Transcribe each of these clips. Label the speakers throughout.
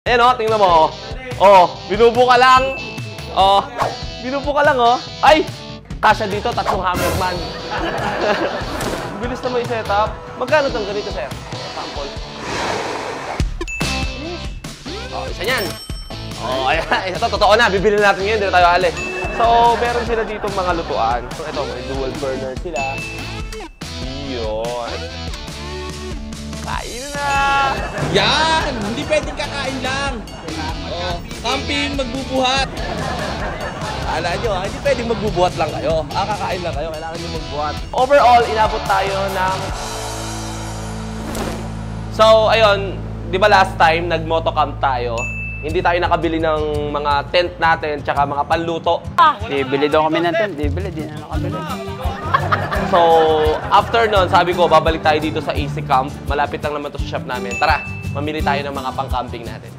Speaker 1: Ayan o, tingnan mo. Oh, binubo ka lang. Oh, binubo ka lang oh. Ay, kasya dito, 3 hammerman. Bilis naman i-set up. Magkano itong ganito, sir? Sample. Oh, isa yan. Oh, ayan. Ito, totoo na. Bibili natin ngayon. Dito tayo alis. So, meron sila dito mga lutuan. So, ito, may dual burner sila. Yun. Kain na!
Speaker 2: Yan! Hindi pwedeng kakain lang. Oh, camping, magbubuhat. Akala nyo, hindi pwedeng magbubuhat lang kayo. Kakain lang kayo. Kailangan nyo magbuhat.
Speaker 1: Overall, inabot tayo ng... So, ayun. Di ba last time, nag-motocamp tayo? Hindi tayo nakabili ng mga tent natin tsaka mga panluto.
Speaker 3: Bibili daw kami ng tent. Bibili, di na nakabili.
Speaker 1: So, after nun, sabi ko, babalik tayo dito sa Easy Camp. Malapit lang naman to sa shop namin. Tara, mamili tayo ng mga pang-camping natin.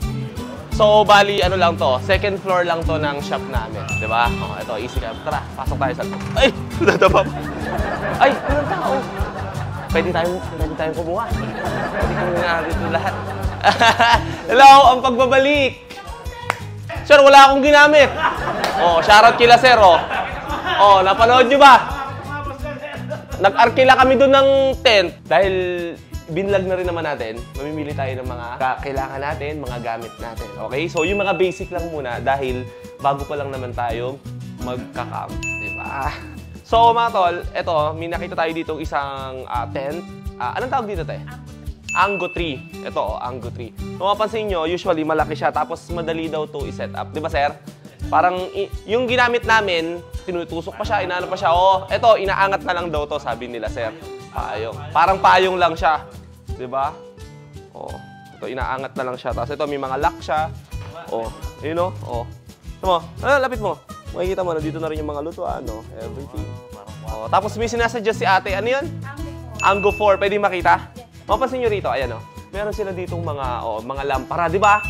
Speaker 1: So, bali, ano lang to, second floor lang to ng shop namin. Diba? Oh, ito, Easy Camp. Tara, pasok tayo sa... Ay! Dadabap! Ay! Walang tao! Pwede tayong kumuha. Pwede kami nga dito lahat. Hello! Ang pagbabalik! Sir, wala akong ginamit. Oh, shoutout kila sir, oh. Oh, napanood nyo ba? Nag-arkila kami doon ng tent. Dahil binlog na rin naman natin, mamimili tayo ng mga kailangan natin, mga gamit natin. Okay? So, yung mga basic lang muna dahil bago pa lang naman tayo magka-camp. Diba? So, mga tol, eto, may nakita tayo dito isang tent. Anong tawag dito, te? Ango 3. Ito, Ango 3. Kung mapansin nyo, usually malaki siya tapos madali daw to i-set up. Diba, sir? Parang yung ginamit namin, tinutusok pa siya, inaano pa siya. Oh, eto, inaangat na lang daw to, sabi nila, sir. Payong. Parang payong lang siya. Diba? Oh, ito, inaangat na lang siya. Tapos ito, may mga lock siya. Oh, yun o. Oh. Ito mo, lapit mo. Makikita mo, nandito na rin yung mga lutuan, no? Everything. Oh, tapos may sinasuggest si ate. Ano yun? Ango 4. Pwede makita? Mapapansin nyo rito, ayan o. Meron sila ditong mga, mga lampara, di ba?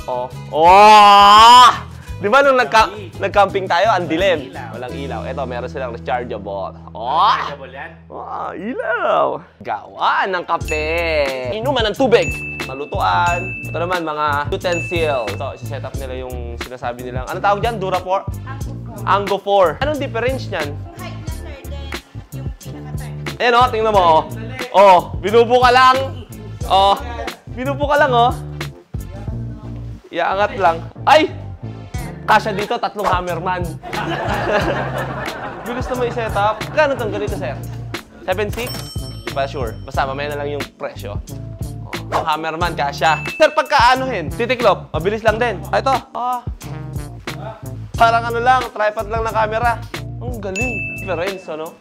Speaker 1: Oh. Oh! Di ba nung nag-camping tayo, ang dilim? Walang ilaw. Ito, meron silang rechargeable. Oh! Rechargeable yan? Oh, ilaw! Gawa ng kape! Inuman ng tubig! Malutuan. Ito naman, mga utensils. So, isa-set up nila yung sinasabi nilang, ano tawag dyan? Durapor? Ango 4. Anong difference niyan?
Speaker 4: Yung height na sir, then yung pinaka-turn.
Speaker 1: Ayan o, tingnan mo. Oh, binubo ka lang. Oh, binubo ka lang, oh. Iangat lang. Ay! Kasya dito, 3 hammerman. Bilis naman i-set up. Gano'n itong ganito, sir? 7.6? Di ba sure? Basta mamaya na lang yung presyo. Oh, hammerman, kasya. Sir, pagka-anuhin, titiklop, mabilis lang din. Ito. Parang ano lang, tripod lang ng camera. Ang galing. Difference, ano?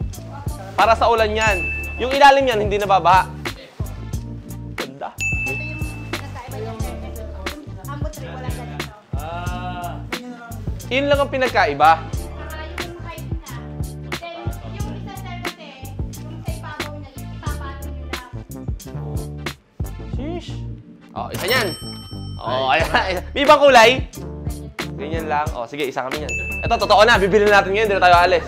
Speaker 1: Para sa ulan yan. Yung ilalim yan, hindi nababaha. Ganda.
Speaker 4: Ito yung pinagkaiba niya sir. Yung Ango 3, wala ganito.
Speaker 1: Yun lang ang pinagkaiba.
Speaker 4: Yung height na. Then, yung isa sir kasi, yung sa ibabaw niya, ipapatong nyo lang.
Speaker 1: Sheesh. Oh, isa yan. Oh, ayan. May ibang kulay? Ganyan lang. Oh, sige, isa kami yan. Ito, totoo na. Bibili natin ngayon. Dito tayo alis.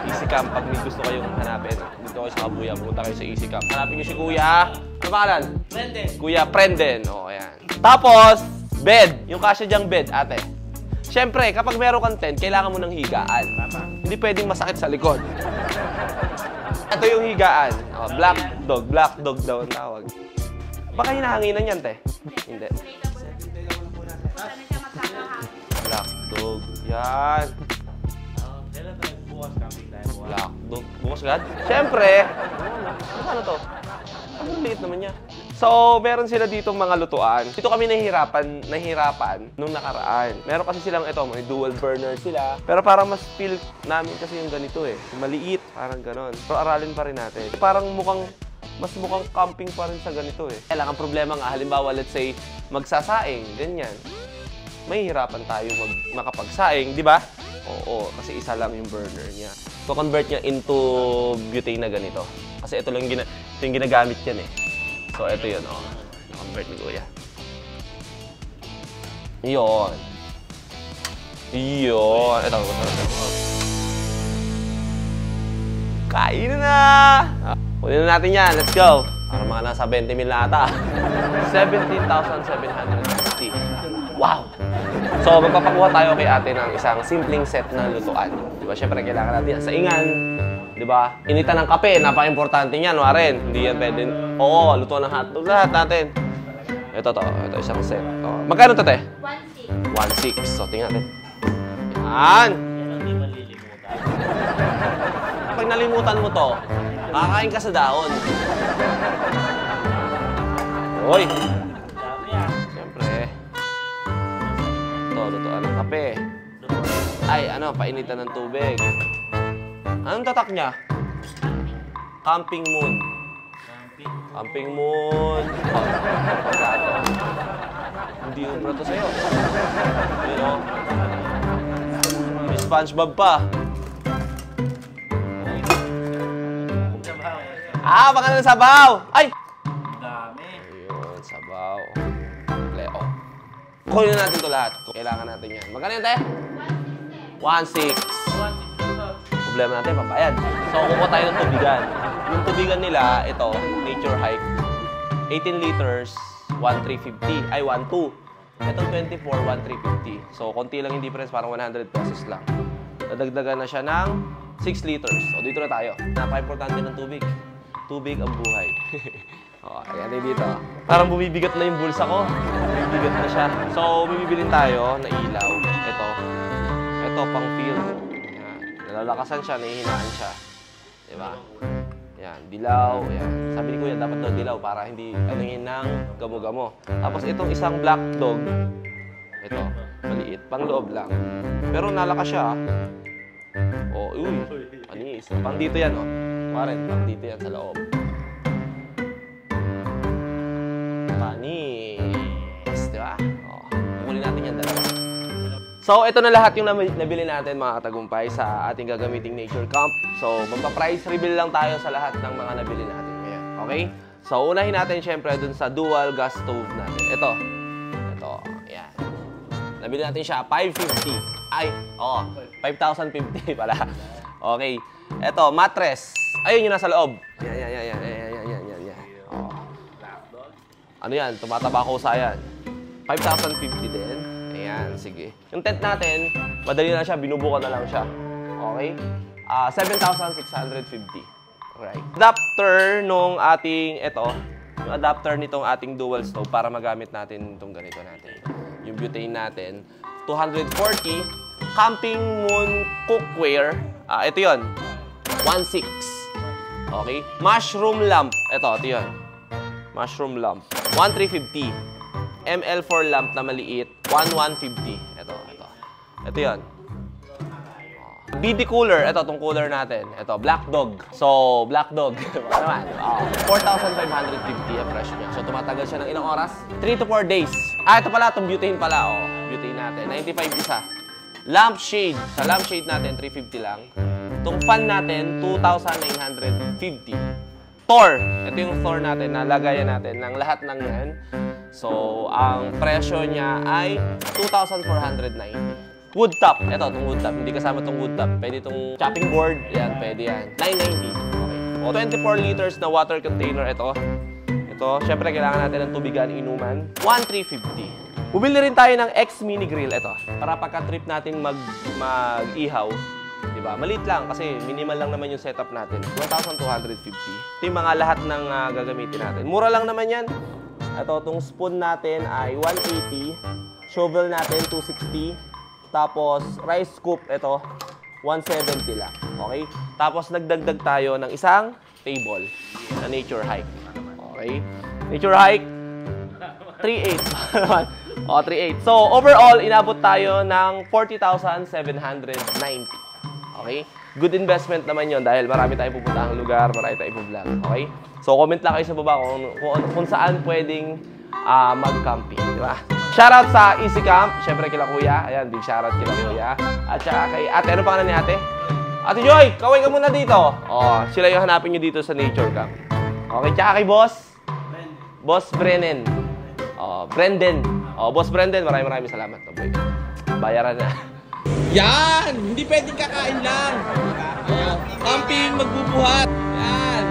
Speaker 1: Easy Camp. Pag may gusto kayong hanapin, dito kayo sa Kabuya. Pumunta kayo sa Easy Camp. Hanapin nyo si Kuya. Ano pangalan? Prenden. Kuya Prenden. Oh, ayan. Tapos, bed. Yung kasya dyang bed, ate. Siyempre, kapag meron kang tent, kailangan mo ng higaan. Hindi pwedeng masakit sa likod. Ito yung higaan. Oh, black dog. Black dog daw ang tawag. Baka hinahanginan yan, te. Hindi. Black dog. Yan. Black dog. Bukas agad? Siyempre. Ano to? Ang liit naman niya. So, meron sila ditong mga lutuan. Dito kami nahihirapan nung nakaraan. Meron kasi silang ito, may dual burner sila. Pero parang mas feel namin kasi yung ganito eh. Maliit, parang ganon. Pero aralin pa rin natin. Parang mas mukhang camping pa rin sa ganito eh. Kailangan problema nga, halimbawa, let's say, magsasaing, ganyan. Mahihirapan tayo makapagsaing, di ba? Oo, kasi isa lang yung burner niya. So, convert niya into butane na ganito. Kasi ito lang ito yung ginagamit yan eh. So, ito yun, oh. Convert ni Kuya. Yun. Yun. Ito. Kain na! Kunin na natin yan. Let's go. Para mga nasa 20,000 na ata. 17,750. So, magpapakuha tayo kay ate ng isang simpleng set na lutuan. Di ba? Siyempre, kailangan natin yan. Saingan, di ba? Initan ng kape, napaka-importante niyan, Warren. Hindi yan pwede. Oo, lutuan ng hotdog lahat natin. Ito isang set. Magkano to, te?
Speaker 4: 1.6.
Speaker 1: 1.6. So, tingnan natin. Yan! Pag nalimutan mo to, kakain ka sa dahon. Uy! Siyempre. Ito, lutuan ng kape. Ay, painitan ng tubig. Anong tatak niya? Camping Moon. Camping Moon. Hindi ubra to sa'yo. You know? May SpongeBob pa. Baka na sabaw! Ay! Dami. Ayun, sabaw. Leo. Kunin natin to lahat. Kailangan natin yan. Magkano yan, te? 1.6. Problema natin, pabayad. So, kukuha tayo ng tubigan. Yung tubigan nila, ito, Nature Hike. 18 liters, 1,350. Ay, 1,2. Itong 24, 1,350. So, konti lang yung difference, parang 100 pesos lang. Nadagdagan na siya ng 6 liters. So, dito na tayo. Napaka-importante ng tubig. Tubig ang buhay. Ayan na dito. Parang bumibigat na yung bulsa ko. Bumibigat na siya. So, bibibilin tayo na ilaw. Ito, pang field. Ayan. Nalalakasan siya, nahihinaan siya. Diba? Ayan, dilaw. Ayan. Sabi ni Kuya, dapat daw dilaw para hindi anungin ng gamo-gamo. Tapos itong isang black dog. Ito, maliit. Pang loob lang. Pero nalakas siya. Uy. Anis. Pang dito yan, Warren, pang dito yan sa loob. Panis. Diba? Kukunin natin yan dalawa. So, ito na lahat yung nabili natin mga katagumpay sa ating gagamiting nature camp. So, magpa-price reveal lang tayo sa lahat ng mga nabili natin ngayon. Okay? So, unahin natin syempre dun sa dual gas stove natin. Ito. Ayan. Nabili natin siya 550. Ay, 5,050 pala. Okay. Ito, mattress. Ayun yung nasa loob. Yan. Ano yan? Tumataba ko sa yan. 5,050 din. Ayan, sige. Yung tent natin, madali na siya. Binubukan na lang siya. Okay? 7,650. Right. Adapter nung ating, yung adapter nitong ating dual stove para magamit natin itong ganito natin. Yung butane natin. 240. Camping Moon cookware. Ito yun. 1.6. Okay? Mushroom lamp. Ito yun. Mushroom lamp. 1,350. ML4 lamp na maliit. 1,150. Ito yun. BD cooler. Itong cooler natin. Black Dog. So, Black Dog. Naman. 4,550 ang presyo niya. So, tumatagal siya ng ilang oras? 3 to 4 days. Ito pala. Itong butane pala. Butane natin. 95 isa. Lampshade. Sa lampshade natin, 350 lang. Itong fan natin, 2,950. Thor. Ito yung Thor natin na lagayan natin ng lahat ng yan. So, ang presyo niya ay 2,490. Wood top. Itong wood top. Hindi kasama itong wood top. Pwede itong chopping board. Yan, pwede yan. 990. Okay. 24 liters na water container. Ito, syempre kailangan natin ng tubigan, inuman. 1,350. Bumili rin tayo ng X mini grill. Para pagka-trip natin mag-ihaw. Diba? Maliit lang kasi minimal lang naman yung setup natin. 1,250. Ito yung mga lahat ng gagamitin natin. Mura lang naman yan. Itong spoon natin ay 180. Shovel natin, 260. Tapos, rice scoop, 170 lang. Okay? Tapos, nagdagdag tayo ng isang table na Nature Hike. Okay? Nature Hike, 3.8. 3.8. So, overall, inabot tayo ng 40,790. Okay? Good investment naman yon dahil marami tayong pupuntahang lugar, marami tayong i-vlog. Okay? So, comment lang kayo sa baba kung saan pwedeng mag-camping. Di ba? Shoutout sa Easy Camp. Siyempre kila Kuya. Ayan, big shoutout kila Kuya. At saka kay ate. Ano pangalan ni ate? Ate Joy, kaway ka muna dito. Sila yung hanapin nyo dito sa Nature Camp. Okay, tsaka kay Boss? Boss Brennan. Brendan. Boss Brendan, maraming salamat. Bayaran na.
Speaker 2: Yan! Hindi pwedeng kakain lang. Camping, magbubuhat. Yan.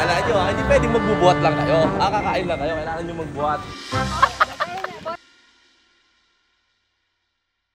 Speaker 2: Alam nyo, hindi pwedeng magbubuhat lang kayo. Kakain lang kayo. Kailangan nyo magbuhat.